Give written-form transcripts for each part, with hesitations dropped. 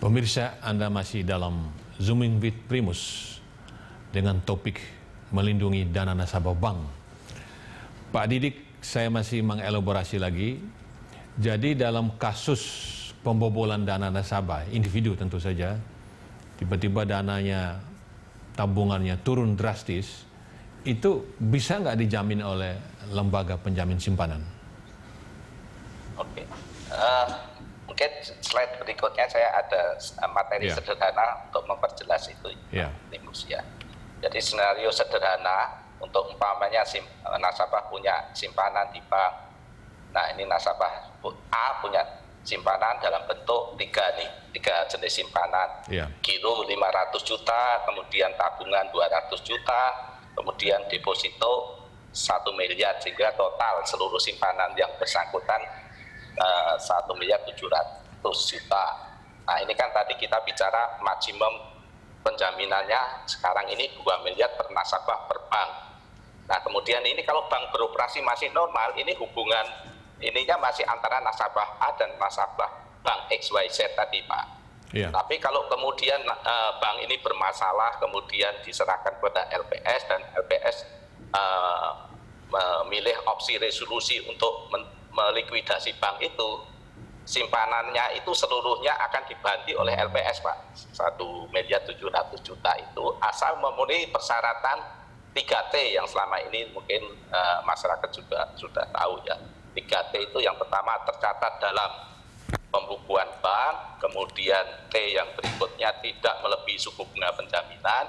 Pemirsa, Anda masih dalam Zooming with Primus dengan topik melindungi dana nasabah bank. Pak Didik, saya masih mengelaborasi lagi. Jadi dalam kasus pembobolan dana nasabah, individu tentu saja, tiba-tiba dananya, tabungannya turun drastis, itu bisa nggak dijamin oleh lembaga penjamin simpanan? Oke. Mungkin slide berikutnya saya ada materi sederhana untuk memperjelas itu, Primus ya. Jadi skenario sederhana untuk umpamanya nasabah punya simpanan di bank. Nah, ini nasabah A punya simpanan dalam bentuk tiga jenis simpanan. Giro 500 juta, kemudian tabungan 200 juta, kemudian deposito 1 miliar, sehingga total seluruh simpanan yang bersangkutan 1.700.000.000. Nah, ini kan tadi kita bicara maksimum penjaminannya sekarang ini 2 miliar per nasabah per bank. Nah, kemudian ini kalau bank beroperasi masih normal, ini hubungan ininya masih antara nasabah A dan nasabah bank XYZ tadi, Pak. Tapi kalau kemudian bank ini bermasalah, kemudian diserahkan kepada LPS dan LPS memilih opsi resolusi untuk melikuidasi bank itu, simpanannya itu seluruhnya akan dibanti oleh LPS, Pak. 1.700.000.000 itu asal memenuhi persyaratan 3T yang selama ini mungkin masyarakat juga sudah tahu ya. 3T itu yang pertama tercatat dalam pembukuan bank, kemudian T yang berikutnya tidak melebihi suku bunga penjaminan,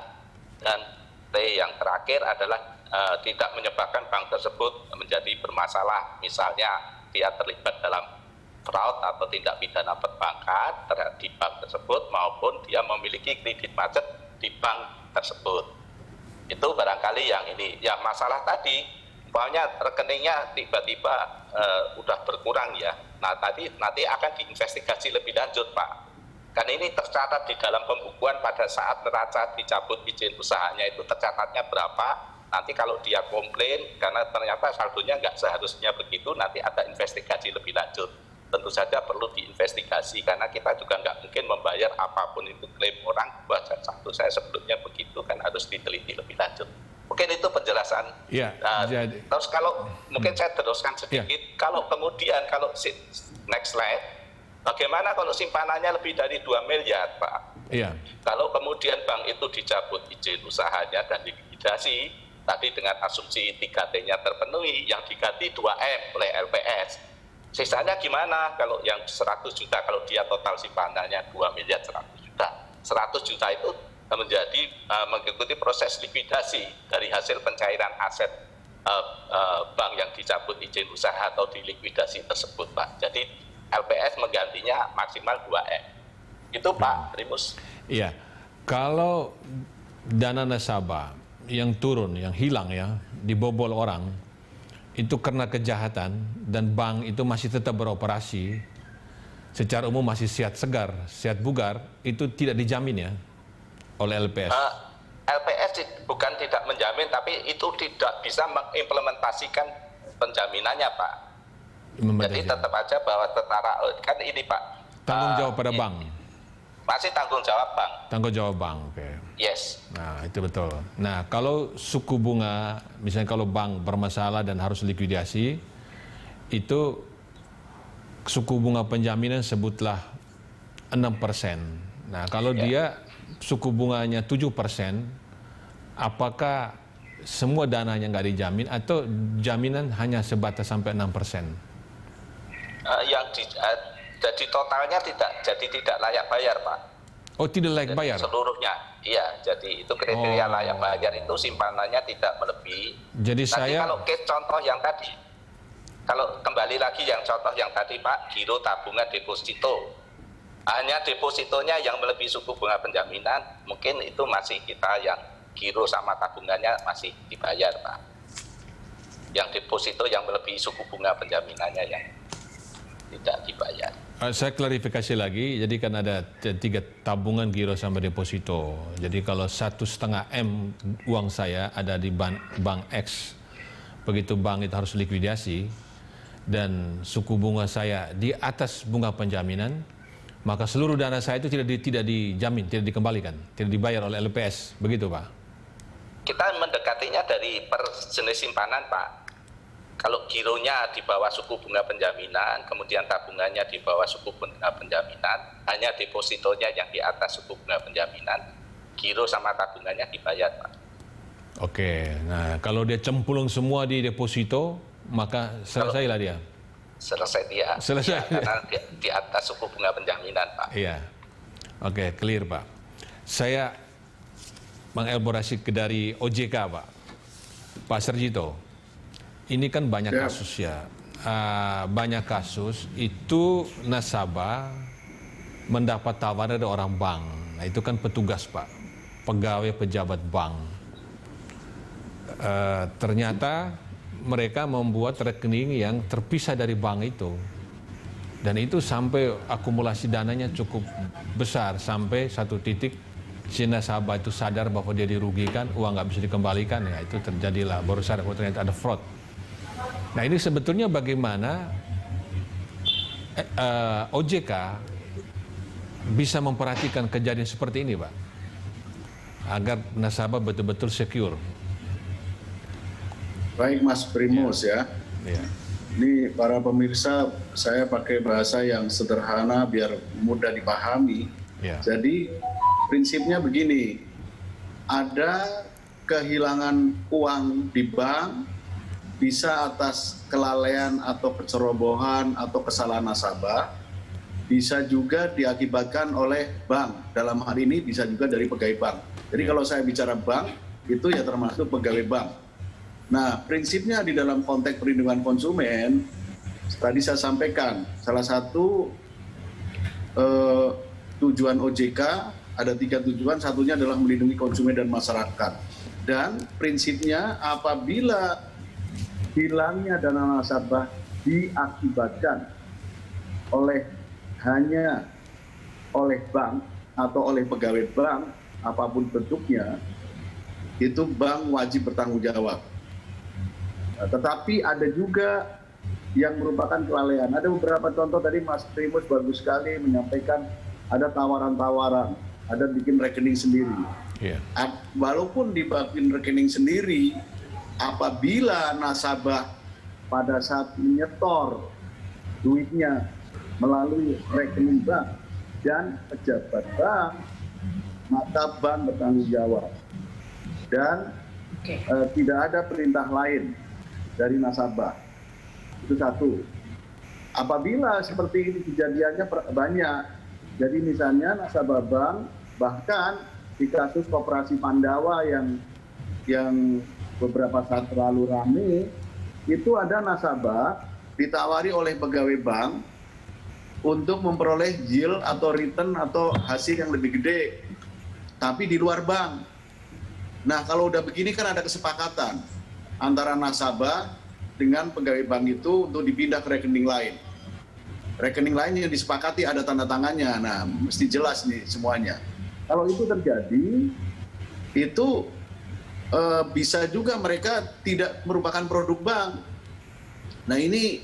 dan T yang terakhir adalah tidak menyebabkan bank tersebut menjadi bermasalah, misalnya dia terlibat dalam fraud atau tindak pidana perbankan terhadap di bank tersebut, maupun dia memiliki kredit macet di bank tersebut. Itu barangkali yang ini. Ya, masalah tadi, umpamanya rekeningnya tiba-tiba udah berkurang ya. Nah, nanti akan diinvestigasi lebih lanjut, Pak. Kan ini tercatat di dalam pembukuan pada saat neraca dicabut izin usahanya itu tercatatnya berapa. Nanti kalau dia komplain karena ternyata saldonya nggak seharusnya begitu, nanti ada investigasi lebih lanjut. Tentu saja perlu diinvestigasi karena kita juga nggak mungkin membayar apapun itu klaim orang buat satu saya sebelumnya begitu, kan harus diteliti lebih lanjut. Mungkin itu penjelasan. Terus kalau mungkin saya teruskan sedikit, kalau kemudian kalau next slide, bagaimana kalau simpanannya lebih dari 2 miliar, Pak? Kalau kemudian bank itu dicabut izin usahanya dan likuidasi, tadi dengan asumsi 3T-nya terpenuhi, yang diganti 2M oleh LPS. Sisanya gimana kalau yang 100 juta, kalau dia total simpanannya 2 miliar 100 juta. 100 juta itu menjadi mengikuti proses likuidasi dari hasil pencairan aset bank yang dicabut izin usaha atau dilikuidasi tersebut, Pak. Jadi LPS menggantinya maksimal 2M. Itu Pak Primus. Iya, kalau dana nasabah yang turun, yang hilang ya, dibobol orang, itu karena kejahatan dan bank itu masih tetap beroperasi, secara umum masih sehat segar, sehat bugar, itu tidak dijamin ya oleh LPS? LPS bukan tidak menjamin, tapi itu tidak bisa mengimplementasikan penjaminannya, Pak. Jadi tetap aja bahwa kan ini, Pak. Tanggung jawab pada bank? Masih tanggung jawab bank. Tanggung jawab bank, oke. Yes. Nah, itu betul. Nah, kalau suku bunga, misalnya kalau bank bermasalah dan harus likuidasi, itu suku bunga penjaminan sebutlah 6%. Nah, kalau dia suku bunganya 7%, apakah semua dananya nggak dijamin atau jaminan hanya sebatas sampai 6%? Jadi totalnya tidak layak bayar, Pak. Oh, tidak layak bayar? Seluruhnya, iya. Jadi itu kriteria layak bayar itu simpanannya tidak melebihi. Jadi nanti kalau case contoh yang tadi, kalau kembali lagi yang contoh yang tadi, Pak, giro tabungan deposito, hanya depositonya yang melebihi suku bunga penjaminan, mungkin itu masih kita yang giro sama tabungannya masih dibayar, Pak. Yang deposito yang melebihi suku bunga penjaminannya yang tidak dibayar. Saya klarifikasi lagi, jadi kan ada 3 tabungan, giro sama deposito. Jadi kalau 1,5 M uang saya ada di bank X, begitu bank itu harus likuidasi, dan suku bunga saya di atas bunga penjaminan, maka seluruh dana saya itu tidak dijamin, tidak dikembalikan, tidak dibayar oleh LPS, begitu Pak? Kita mendekatinya dari per jenis simpanan, Pak. Kalau gironya di bawah suku bunga penjaminan, kemudian tabungannya di bawah suku bunga penjaminan, hanya depositonya yang di atas suku bunga penjaminan, giro sama tabungannya dibayar, Pak. Oke, nah kalau dia cemplung semua di deposito, maka selesailah dia. Selesai dia. Selesai. Ya, karena di atas suku bunga penjaminan, Pak. Iya. Oke, clear Pak. Saya mengelaborasi dari OJK Pak. Pak Sarjito, ini kan banyak kasus ya. Banyak kasus itu nasabah mendapat tawaran dari orang bank. Nah, itu kan petugas Pak, pegawai pejabat bank. Ternyata mereka membuat rekening yang terpisah dari bank itu. Dan itu sampai akumulasi dananya cukup besar, sampai satu titik si nasabah itu sadar bahwa dia dirugikan, uang nggak bisa dikembalikan, ya itu terjadilah, baru sadar bahwa ternyata ada fraud. Nah ini sebetulnya bagaimana OJK bisa memperhatikan kejadian seperti ini Pak, agar nasabah betul-betul secure. Baik Mas Primus ya. Ini para pemirsa, saya pakai bahasa yang sederhana biar mudah dipahami. Jadi prinsipnya begini, ada kehilangan uang di bank, bisa atas kelalaian atau kecerobohan atau kesalahan nasabah, bisa juga diakibatkan oleh bank. Dalam hal ini bisa juga dari pegawai bank. Jadi kalau saya bicara bank, itu ya termasuk pegawai bank. Nah, prinsipnya di dalam konteks perlindungan konsumen, tadi saya sampaikan, salah satu tujuan OJK, ada 3 tujuan, satunya adalah melindungi konsumen dan masyarakat. Dan prinsipnya apabila hilangnya dana nasabah diakibatkan hanya oleh bank atau oleh pegawai bank, apapun bentuknya, itu bank wajib bertanggung jawab. Tetapi ada juga yang merupakan kelalaian. Ada beberapa contoh tadi Mas Primus bagus sekali menyampaikan ada tawaran-tawaran, ada bikin rekening sendiri. Walaupun dibikin rekening sendiri, apabila nasabah pada saat menyetor duitnya melalui rekening bank dan pejabat bank, maka bank bertanggung jawab. Dan tidak ada perintah lain dari nasabah. Itu satu. Apabila seperti ini kejadiannya banyak, jadi misalnya nasabah bank, bahkan di kasus Koperasi Pandawa yang beberapa saat terlalu ramai, itu ada nasabah ditawari oleh pegawai bank untuk memperoleh yield atau return atau hasil yang lebih gede, tapi di luar bank. Nah kalau udah begini kan ada kesepakatan antara nasabah dengan pegawai bank itu untuk dipindah ke rekening lain. Rekening lain yang disepakati ada tanda tangannya, nah mesti jelas nih semuanya. Kalau itu terjadi, itu bisa juga mereka tidak merupakan produk bank. Nah ini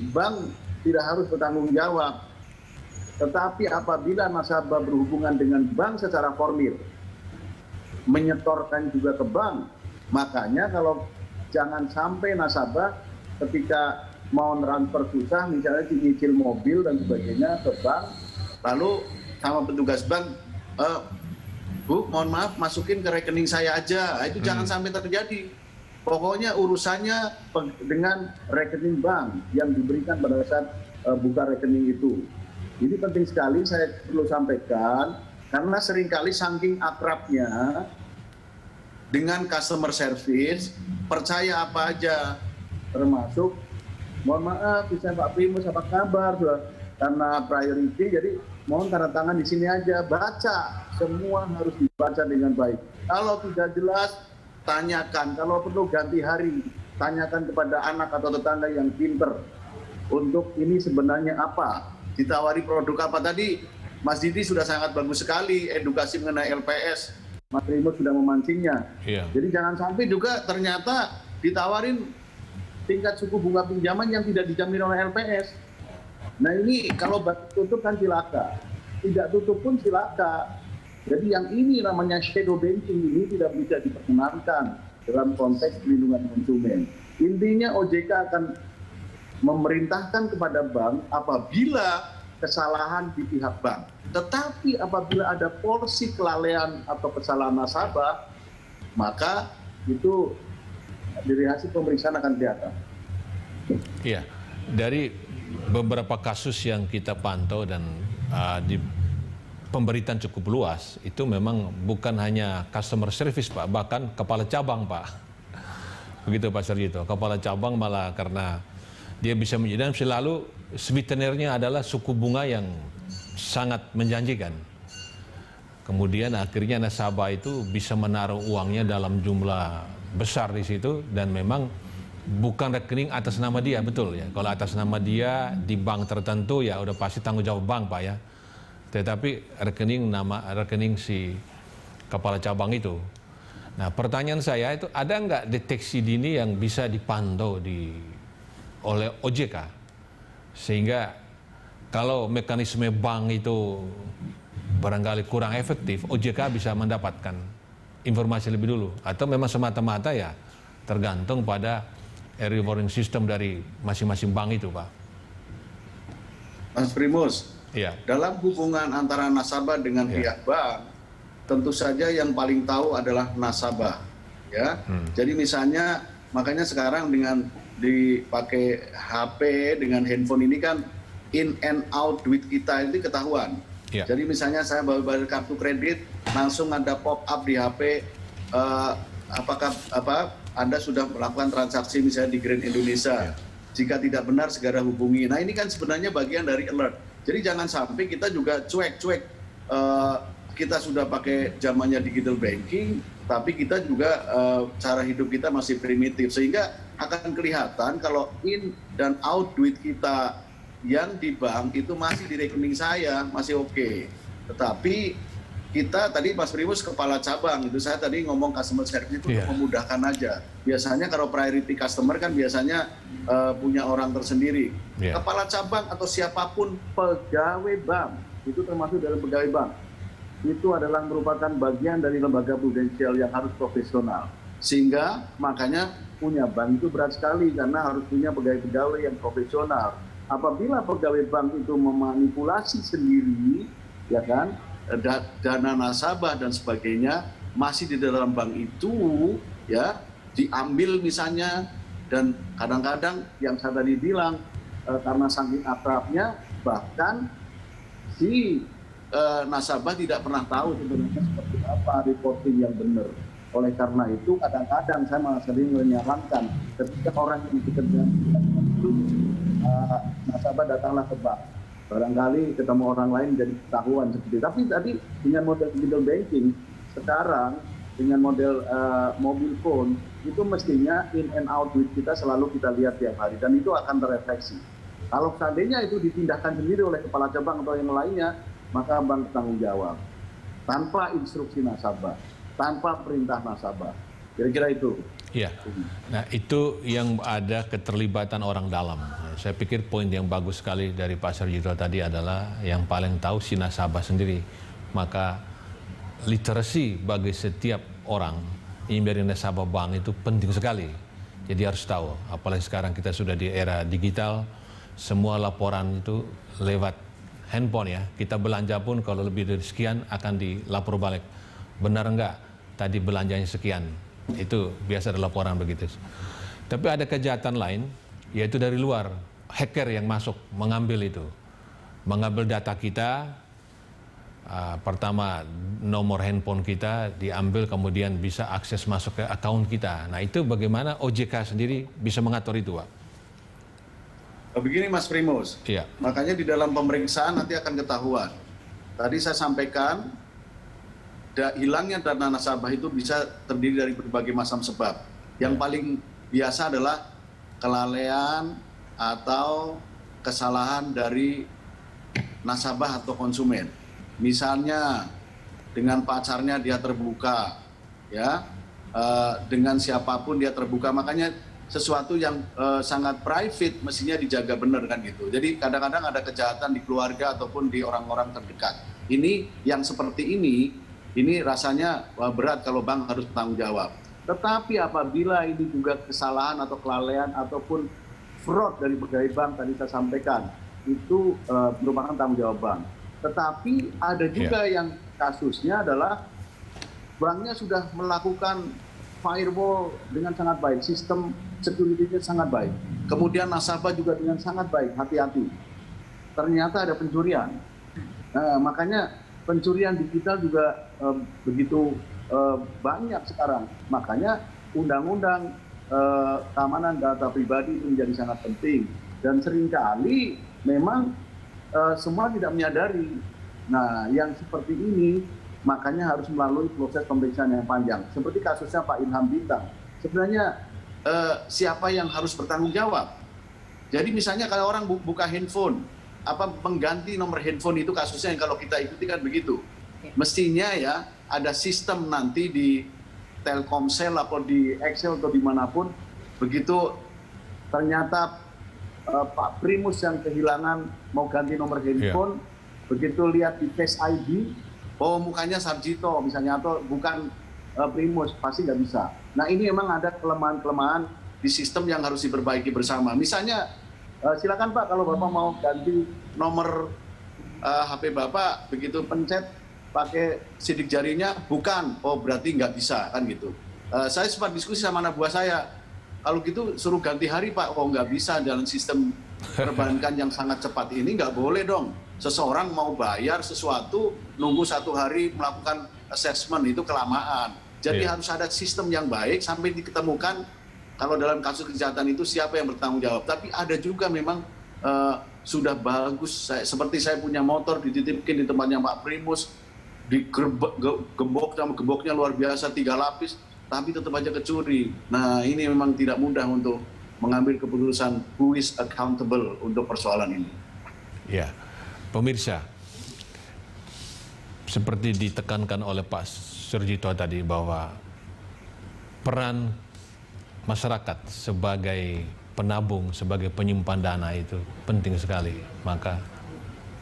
bank tidak harus bertanggung jawab. Tetapi apabila nasabah berhubungan dengan bank secara formil, menyetorkan juga ke bank, makanya kalau jangan sampai nasabah ketika mau transfer susah, misalnya nyicil mobil dan sebagainya ke bank, lalu sama petugas bank, Bu, mohon maaf masukin ke rekening saya aja. Itu jangan sampai terjadi. Pokoknya urusannya dengan rekening bank yang diberikan pada saat buka rekening itu. Ini penting sekali saya perlu sampaikan, karena seringkali saking akrabnya dengan customer service, percaya apa aja, termasuk mohon maaf, bisa Pak Primus apa kabar, karena priority, jadi mohon tanda tangan di sini aja, baca, semua harus dibaca dengan baik. Kalau tidak jelas, tanyakan, kalau perlu ganti hari, tanyakan kepada anak atau tetangga yang pinter, untuk ini sebenarnya apa, ditawari produk apa tadi, Mas Didi sudah sangat bagus sekali, edukasi mengenai LPS, Mas Primus sudah memancingnya. Jadi jangan sampai juga ternyata ditawarin tingkat suku bunga pinjaman yang tidak dijamin oleh LPS. Nah ini kalau bank tutup kan cilaka, tidak tutup pun cilaka. Jadi yang ini namanya shadow banking ini tidak bisa diperkenankan dalam konteks perlindungan konsumen. Intinya OJK akan memerintahkan kepada bank apabila kesalahan di pihak bank. Tetapi apabila ada porsi kelalaian atau kesalahan nasabah, maka itu dari hasil pemeriksaan akan kelihatan. Iya, dari beberapa kasus yang kita pantau dan di pemberitaan cukup luas, itu memang bukan hanya customer service Pak, bahkan kepala cabang Pak. Begitu Pak Sarjito, kepala cabang malah karena dia bisa menjadi, dan selalu sweetenernya adalah suku bunga yang sangat menjanjikan. Kemudian akhirnya nasabah itu bisa menaruh uangnya dalam jumlah besar di situ dan memang bukan rekening atas nama dia, betul ya. Kalau atas nama dia di bank tertentu ya udah pasti tanggung jawab bank Pak ya. Tetapi rekening si kepala cabang itu. Nah pertanyaan saya itu ada nggak deteksi dini yang bisa dipantau oleh OJK sehingga kalau mekanisme bank itu barangkali kurang efektif, OJK bisa mendapatkan informasi lebih dulu atau memang semata-mata ya tergantung pada early warning system dari masing-masing bank itu Pak. Mas Primus, Iya. dalam hubungan antara nasabah dengan pihak bank, tentu saja yang paling tahu adalah nasabah. Ya, jadi misalnya makanya sekarang dengan dipakai HP dengan handphone ini kan in and out duit kita itu ketahuan. Ya. Jadi misalnya saya baru bayar kartu kredit, langsung ada pop up di HP, apakah Anda sudah melakukan transaksi misalnya di Grand Indonesia. Ya. Jika tidak benar segera hubungi. Nah ini kan sebenarnya bagian dari alert. Jadi jangan sampai kita juga cuek-cuek. Kita sudah pakai zamannya digital banking, tapi kita juga cara hidup kita masih primitif. Sehingga akan kelihatan kalau in dan out duit kita yang di bank itu masih di rekening saya, masih oke. Tetapi kita tadi Mas Primus kepala cabang, itu saya tadi ngomong customer service itu untuk memudahkan aja. Biasanya kalau priority customer kan biasanya punya orang tersendiri. Kepala cabang atau siapapun pegawai bank, itu termasuk dalam pegawai bank. Itu adalah merupakan bagian dari lembaga prudensial yang harus profesional. Sehingga makanya punya bank itu berat sekali karena harus punya pegawai-pegawai yang profesional. Apabila pegawai bank itu memanipulasi sendiri, ya kan, dana nasabah dan sebagainya masih di dalam bank itu, ya diambil misalnya, dan kadang-kadang yang saya tadi bilang karena saking akrabnya bahkan si nasabah tidak pernah tahu sebenarnya seperti apa reporting yang benar. Oleh karena itu kadang-kadang saya malah sering menyarankan ketika orang yang bekerja itu nasabah datanglah ke bank. Barangkali ketemu orang lain jadi ketahuan seperti itu. Tapi tadi dengan model digital banking sekarang dengan model mobile phone itu mestinya in and out duit kita selalu kita lihat tiap hari dan itu akan terefleksi. Kalau seandainya itu ditindakkan sendiri oleh kepala cabang atau yang lainnya, maka bank tanggung jawab tanpa instruksi nasabah, tanpa perintah nasabah. Kira-kira itu. Iya. Nah, itu yang ada keterlibatan orang dalam. Saya pikir poin yang bagus sekali dari Pak Sarjito tadi adalah yang paling tahu si nasabah sendiri. Maka literasi bagi setiap orang yang dari nasabah bank itu penting sekali. Jadi harus tahu, apalagi sekarang kita sudah di era digital, semua laporan itu lewat handphone ya. Kita belanja pun kalau lebih dari sekian akan dilapor balik. Benar enggak tadi belanjanya sekian? Itu biasa ada laporan begitu. Tapi ada kejahatan lain, yaitu dari luar. Hacker yang masuk, mengambil itu. Mengambil data kita, pertama nomor handphone kita diambil, kemudian bisa akses masuk ke account kita. Nah itu bagaimana OJK sendiri bisa mengatur itu Pak? Begini Mas Primus, makanya di dalam pemeriksaan nanti akan ketahuan. Tadi saya sampaikan, hilangnya dana nasabah itu bisa terdiri dari berbagai macam sebab. Yang paling biasa adalah kelalaian atau kesalahan dari nasabah atau konsumen. Misalnya dengan pacarnya dia terbuka, ya, dengan siapapun dia terbuka. Makanya sesuatu yang sangat private, mestinya dijaga benar kan gitu. Jadi kadang-kadang ada kejahatan di keluarga ataupun di orang-orang terdekat. Ini yang seperti ini rasanya berat kalau bank harus bertanggung jawab. Tetapi apabila ini juga kesalahan atau kelalaian ataupun fraud dari pegawai bank tadi saya sampaikan, itu merupakan tanggung jawab bank. Tetapi ada juga yang kasusnya adalah banknya sudah melakukan firewall dengan sangat baik, sistem security-nya sangat baik. Kemudian nasabah juga dengan sangat baik, hati-hati. Ternyata ada pencurian. Nah, makanya pencurian digital juga begitu banyak sekarang. Makanya undang-undang keamanan data pribadi itu menjadi sangat penting. Dan seringkali memang semua tidak menyadari. Nah, yang seperti ini makanya harus melalui proses pemeriksaan yang panjang. Seperti kasusnya Pak Ilham Bintang. Sebenarnya siapa yang harus bertanggung jawab? Jadi misalnya kalau orang buka handphone, mengganti nomor handphone itu kasusnya yang kalau kita ikuti kan begitu. Mestinya ya ada sistem nanti di Telkomsel atau di Excel atau dimanapun, begitu ternyata Pak Primus yang kehilangan mau ganti nomor handphone, begitu lihat di Face ID, oh mukanya Sarjito misalnya, atau bukan Primus, pasti nggak bisa. Nah ini memang ada kelemahan-kelemahan di sistem yang harus diperbaiki bersama. Misalnya silakan Pak, kalau Bapak mau ganti nomor HP Bapak, begitu pencet pakai sidik jarinya, bukan, oh berarti nggak bisa kan gitu. Saya sempat diskusi sama anak buah saya, kalau gitu suruh ganti hari Pak, oh nggak bisa dalam sistem perbankan yang sangat cepat ini, nggak boleh dong. Seseorang mau bayar sesuatu, nunggu 1 hari melakukan assessment, itu kelamaan. Jadi harus ada sistem yang baik sampai diketemukan kalau dalam kasus kejahatan itu siapa yang bertanggung jawab. Tapi ada juga memang sudah bagus, seperti saya punya motor dititipin di tempatnya Pak Primus, gemboknya luar biasa 3 lapis, tapi tetap aja kecuri. Nah ini memang tidak mudah untuk mengambil keputusan who is accountable untuk persoalan ini. Ya, pemirsa, seperti ditekankan oleh Pak Sarjito tadi bahwa peran masyarakat sebagai penabung, sebagai penyimpan dana itu penting sekali. Maka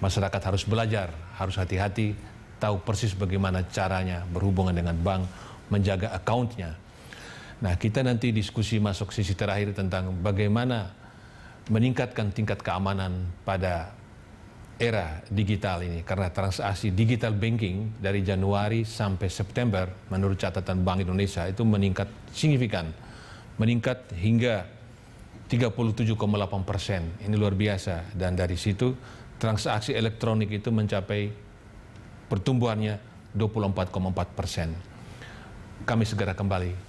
masyarakat harus belajar, harus hati-hati, tahu persis bagaimana caranya berhubungan dengan bank, menjaga account-nya. Nah, kita nanti diskusi masuk sisi terakhir tentang bagaimana meningkatkan tingkat keamanan pada era digital ini. Karena transaksi digital banking dari Januari sampai September, menurut catatan Bank Indonesia, itu meningkat signifikan. Meningkat hingga 37,8%. Ini luar biasa. Dan dari situ, transaksi elektronik itu mencapai pertumbuhannya 24,4%. Kami segera kembali.